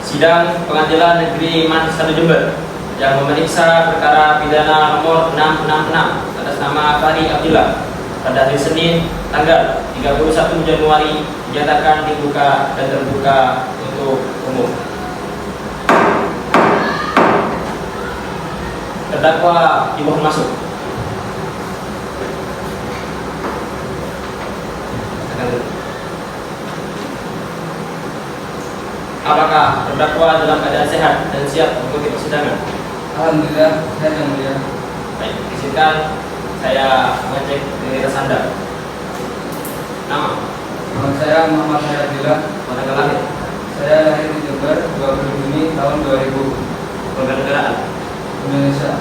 Sidang Pengadilan Negeri Mansar Jember yang memeriksa perkara pidana nomor 666 atas nama Fahri Abdillah pada hari Senin tanggal 31 Januari dinyatakan dibuka dan terbuka untuk umum. Terdakwa dimohon masuk. Apakah terdakwa dalam keadaan sehat dan siap mengikuti persidangan? Alhamdulillah, sehat yang mulia. Baik, izinkan saya mengecek identitas Anda. Nama? Nama saya Muhammad Fahri Abdillah. Tanggal lahir? Saya lahir di Jember 20 Juni tahun 2000. Warganegaraan? Indonesia.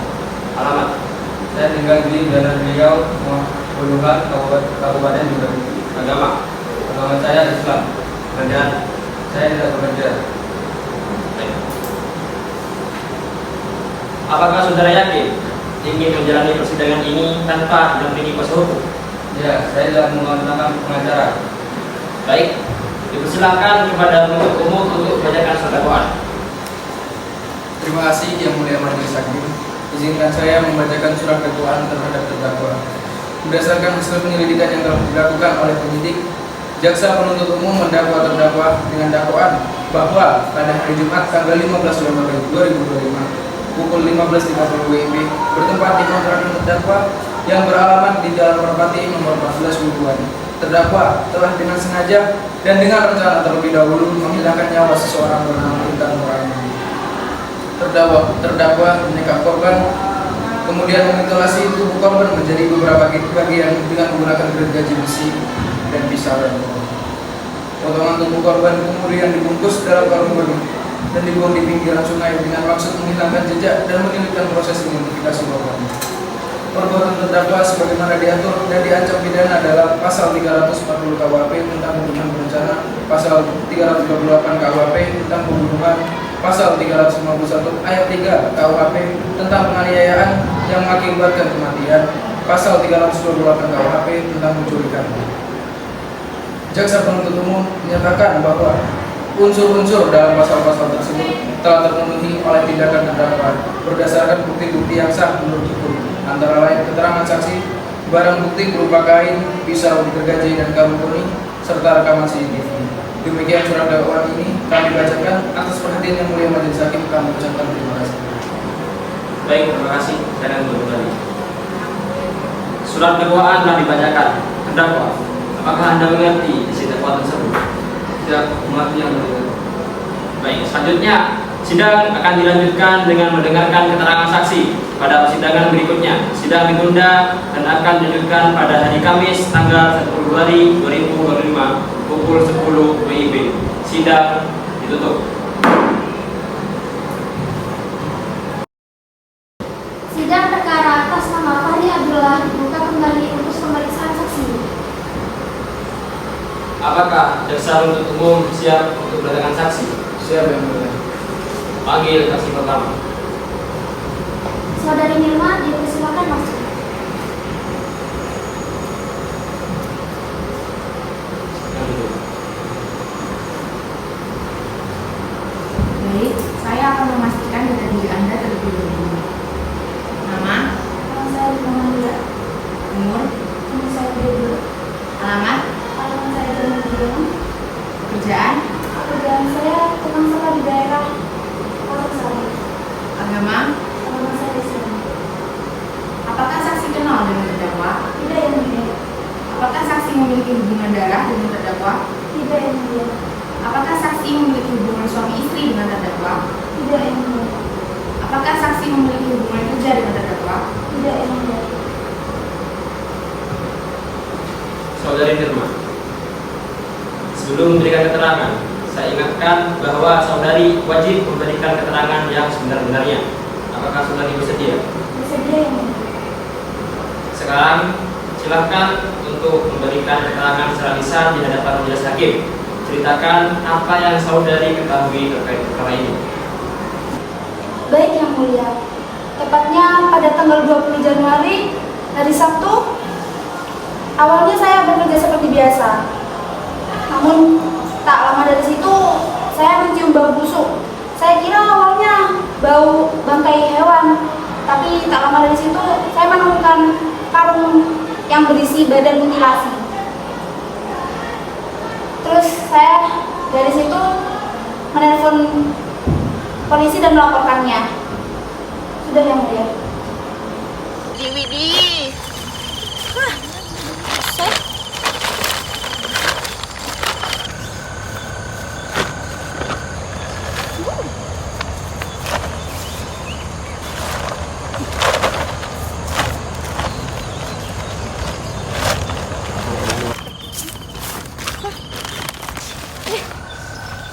Alamat? Saya tinggal di Jalan Riau, Puluhan, Kabupaten Jember. Agama? Agama saya Islam. Pekerjaan? Saya tidak bekerja. Baik. Apakah saudara yakin ingin menjalani persidangan ini tanpa didampingi kuasa hukum? Ya, saya tidak menggunakan pengacara. Baik, dipersilakan kepada penuntut umum untuk membacakan surat dakwaan. Terima kasih Yang Mulia Majelis Hakim. Izinkan saya membacakan surat dakwaan terhadap terdakwa. Berdasarkan hasil penyelidikan yang telah dilakukan oleh penyidik, jaksa penuntut umum mendakwa terdakwa dengan dakwaan bahwa pada hari Jumat tanggal 15 Januari 2025 pukul 15.30 WIB bertempat di kontrakan terdakwa yang beralamat di Jalan Merpati nomor 14 Bubuan. Terdakwa telah dengan sengaja dan dengan rencana terlebih dahulu menghilangkan nyawa seseorang bernama Intan Nuraini. Terdakwa menyekap korban, kemudian memutilasi tubuh korban menjadi beberapa bagian dengan menggunakan gergaji besi dan pisau dan potongan tubuh korban kemudian dibungkus dalam karung bening dan dibuang di pinggiran sungai dengan maksud menghilangkan jejak dan menyulitkan proses identifikasi korban. Perbuatan terdakwa sebagaimana diatur dan diancam pidana dalam pasal 340 KUHP tentang pembunuhan berencana, pasal 338 KUHP tentang pembunuhan, pasal 351 ayat 3 KUHP tentang penganiayaan yang mengakibatkan kematian, pasal 328 KUHP tentang mencurikan. Jaksa penuntut umum menyatakan bahwa unsur-unsur dalam pasal-pasal tersebut telah terpenuhi oleh tindakan terdakwa berdasarkan bukti-bukti yang sah menurut hukum, antara lain keterangan saksi, barang bukti berupa kain, pisau, gergaji, dan karung kuning, serta rekaman CCTV. Demikian surat dakwaan ini kami bacakan. Atas perhatian Yang Mulia Majelis Hakim kami ucapkan terima kasih. Baik, terima kasih. Saya akan kembali. Surat dakwaan telah dibacakan. Terdakwa, apakah Anda mengerti isi dakwaan tersebut? Siap, mengerti Yang Mulia. Baik, selanjutnya sidang akan dilanjutkan dengan mendengarkan keterangan saksi pada persidangan berikutnya. Sidang ditunda dan akan dilanjutkan pada hari Kamis tanggal 1 Februari 2025 pukul 10 WIB. Sidang ditutup. Sidang perkara atas nama Fahri Abdillah dibuka kembali untuk pemeriksaan saksi. Apakah jaksa penuntut umum siap untuk mendatangkan saksi? Siap Yang Mulia. Panggil saksi pertama. Saudari Nirma dipersilakan masuk. Baik, saya akan memastikan data diri Anda terlebih dahulu. Nama, Nama saya Muhammad. umur, Umur saya 22. alamat, Alamat saya Jalan. pekerjaan, Pekerjaan saya tukang sampah di daerah Sari. agama. Agama saya Islam. Apakah saksi kenal dengan terdakwa? Tidak Yang Mulia. Apakah saksi memiliki hubungan darah dengan terdakwa? Tidak Yang Mulia. Apakah saksi memiliki hubungan suami istri dengan terdakwa? Tidak Yang Mulia. Apakah saksi memiliki hubungan kerja dengan terdakwa? Tidak Yang Mulia. Saudari Nirma, sebelum memberikan keterangan, saya ingatkan bahwa saudari wajib memberikan keterangan yang sebenar-benarnya. Apakah saudari bersedia? Bersedia Yang Mulia. Sekarang silakan untuk memberikan keterangan secara lisan di hadapan majelis hakim. Ceritakan apa yang saudari ketahui terkait perkara ini. Baik Yang Mulia. tepatnya pada tanggal 20 Januari, hari Sabtu. Awalnya saya bekerja seperti biasa, namun tak lama dari situ saya mencium bau busuk. Saya kira awalnya bau bangkai hewan, tapi tak lama dari situ saya menemukan karung yang berisi badan mutilasi. Terus saya dari situ menelpon polisi dan melaporkannya. Sudah, Yang Mulia. Widih. Hah. Set.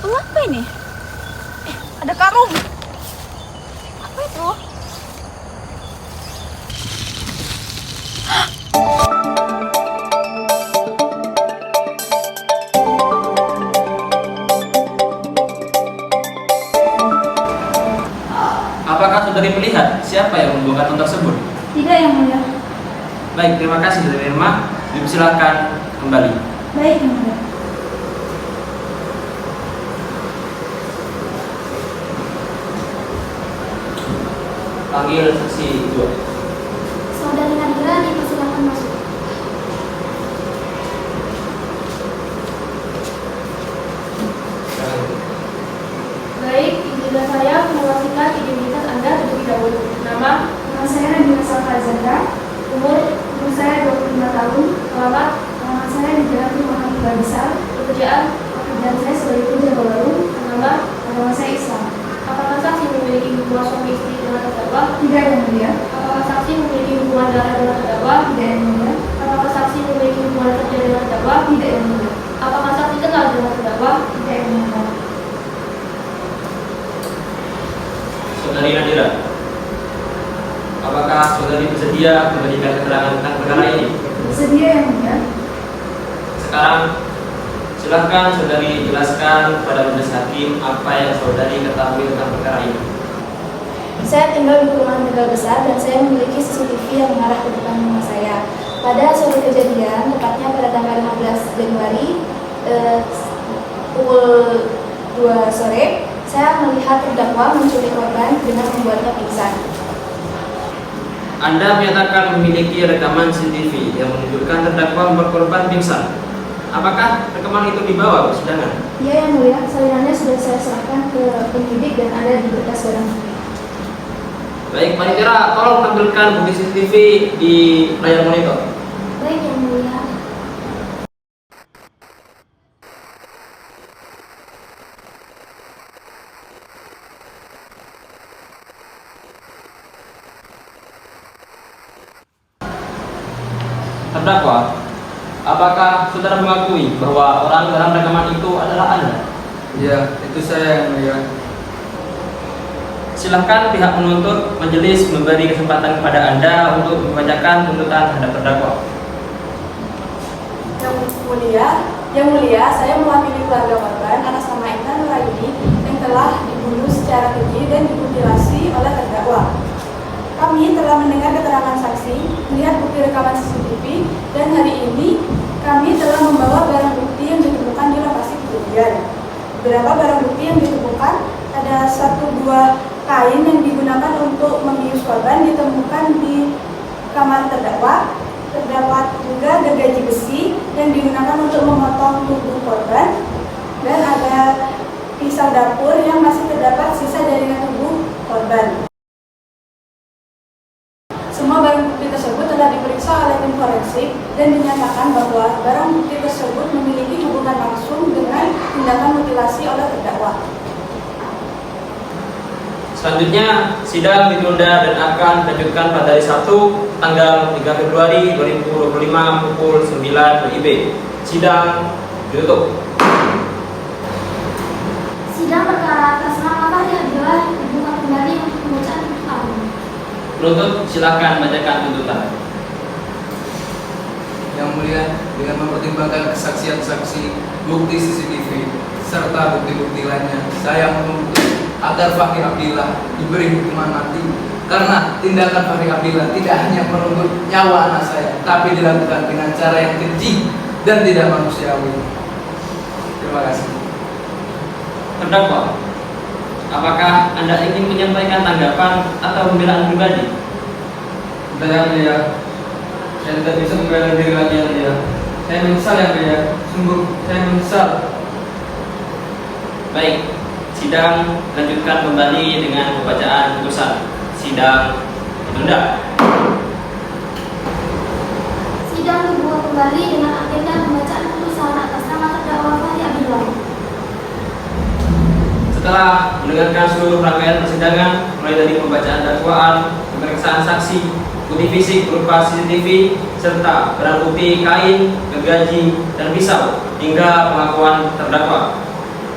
Apa ini? Ada karung. Apa itu? Apakah saudari melihat siapa yang membawa karung tersebut? Tidak, Yang Mulia. Baik, terima kasih saudari Irma. Dipersilakan kembali. Baik, Yang Mulia. Panggil saksi 2. Saudari Nadira dipersilakan masuk. Baik, izinkan saya memastikan identitas Anda terlebih dahulu. Nama Saya Nadira Safazandra. umur, Saya 25 tahun. alamat, Alamat saya di Jalan Perumahan Kota Besar. pekerjaan, Pekerjaan saya sebagai penjaga warung. nama, Agama saya Islam. apakah saksi memiliki hubungan suami istri dengan terdakwa? Tidak, Yang Mulia. Apakah saksi memiliki hubungan darah dengan terdakwa? Tidak, Yang Mulia. Apakah saksi memiliki hubungan kerja dengan terdakwa? Tidak, Yang Mulia. Apakah saksi kenal dengan terdakwa? Tidak, Yang Mulia. Saudari Nadira, apakah saudari bersedia memberikan keterangan tentang perkara ini? Sedia, Yang Mulia. Sekarang silahkan saudari jelaskan kepada majelis hakim apa yang saudari ketahui tentang perkara ini. Saya tinggal di perumahan Tegal Besar dan saya memiliki CCTV yang mengarah ke depan rumah saya. Pada sore kejadian, tepatnya pada tanggal 15 Januari pukul 2 sore, saya melihat terdakwa menculik korban dengan membuatnya pingsan. Anda menyatakan memiliki rekaman CCTV yang menunjukkan terdakwa membuat korban pingsan. Apakah rekaman itu dibawa ke persidangan? Iya, Yang Mulia, salinannya sudah saya serahkan ke penyidik dan ada di berkas barang bukti. Baik, panitia, tolong tampilkan bukti CCTV di layar monitor. Baik, Yang Mulia. Terdakwa, apakah saudara mengakui bahwa orang dalam rekaman itu adalah Anda? Ya, itu saya, Yang Mulia. Silahkan pihak penuntut majelis memberi kesempatan kepada Anda untuk membacakan tuntutan terhadap terdakwa. Yang Mulia, saya mewakili keluarga korban atas nama Intan Nuraini yang telah dibunuh secara keji dan dimutilasi oleh terdakwa. Kami telah mendengar keterangan saksi, melihat bukti rekaman CCTV, dan hari ini kami telah membawa barang bukti yang ditemukan di lokasi kejadian. Beberapa barang bukti yang ditemukan, ada 1 buah kain yang digunakan untuk membius korban ditemukan di kamar terdakwa. Terdapat juga gergaji besi yang digunakan untuk memotong tubuh korban, dan ada pisau dapur yang masih terdapat sisa jaringan tubuh korban. Semua barang bukti tersebut telah diperiksa oleh tim forensik dan dinyatakan bahwa barang bukti tersebut memiliki hubungan langsung dengan tindakan mutilasi oleh terdakwa. Selanjutnya, sidang ditunda dan akan dilanjutkan pada hari Sabtu, tanggal 3 Februari 2025 pukul 9 WIB. Sidang ditutup. Sidang perkara atas nama Fahri Abdillah dibuka kembali untuk pembacaan tuntutan. Penuntut, silakan bacakan tuntutan. Yang Mulia, dengan mempertimbangkan kesaksian saksi, bukti CCTV, serta bukti-bukti lainnya, saya menuntut agar Fahri Abdillah diberi hukuman mati Karena tindakan Fahri Abdillah tidak hanya merenggut nyawa anak saya, tapi dilakukan dengan cara yang keji dan tidak manusiawi. Terima kasih. Terdakwa, apakah Anda ingin menyampaikan tanggapan atau pembelaan pribadi? Yang mulia, saya tidak bisa membela diri lagi yang mulia. Saya menyesal yang mulia, sungguh saya menyesal. Baik, sidang lanjutkan kembali dengan pembacaan putusan. Sidang ditunda. Sidang dibuka kembali dengan agenda pembacaan putusan atas nama terdakwa Fahri Abdillah. Setelah mendengarkan seluruh rangkaian persidangan, mulai dari pembacaan dakwaan, pemeriksaan saksi, bukti fisik berupa CCTV, serta barang bukti kain, gergaji, dan pisau, hingga pengakuan terdakwa,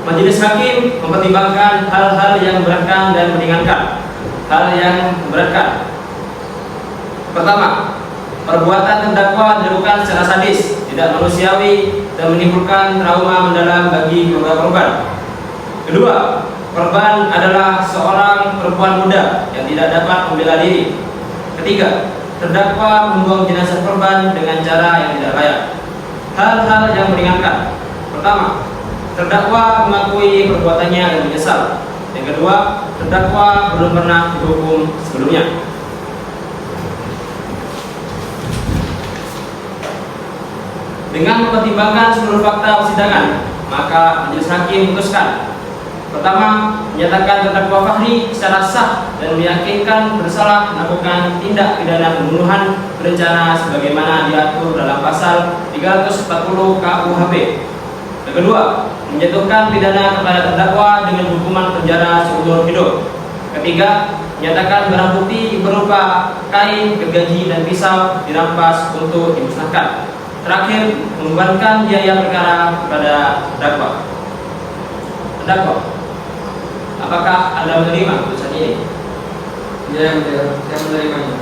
Majelis Hakim mempertimbangkan hal-hal yang memberatkan dan meringankan. Hal yang memberatkan: pertama, perbuatan terdakwa dilakukan secara sadis, tidak manusiawi, dan menimbulkan trauma mendalam bagi keluarga korban. Kedua, korban adalah seorang perempuan muda yang tidak dapat membela diri. Ketiga, terdakwa membuang jenazah korban dengan cara yang tidak layak. Hal-hal yang meringankan: pertama, terdakwa mengakui perbuatannya dan menyesal. Yang kedua, terdakwa belum pernah dihukum sebelumnya. Dengan mempertimbangkan seluruh fakta persidangan, maka Majelis Hakim memutuskan: pertama, menyatakan terdakwa Fahri secara sah dan meyakinkan bersalah melakukan tindak pidana pembunuhan berencana sebagaimana diatur dalam pasal 340 KUHP. Yang kedua, menjatuhkan pidana kepada terdakwa dengan hukuman penjara seumur hidup. Ketiga, menyatakan barang bukti berupa kain, gergaji, dan pisau dirampas untuk dimusnahkan. Terakhir, membebankan biaya perkara kepada terdakwa. Terdakwa, apakah Anda menerima putusan ini? Ya, saya menerimanya.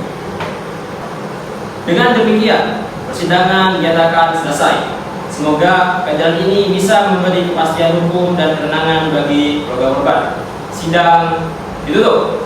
Dengan demikian, persidangan dinyatakan selesai. Semoga keadaan ini bisa memberi kepastian hukum dan ketenangan bagi keluarga korban. Sidang ditutup.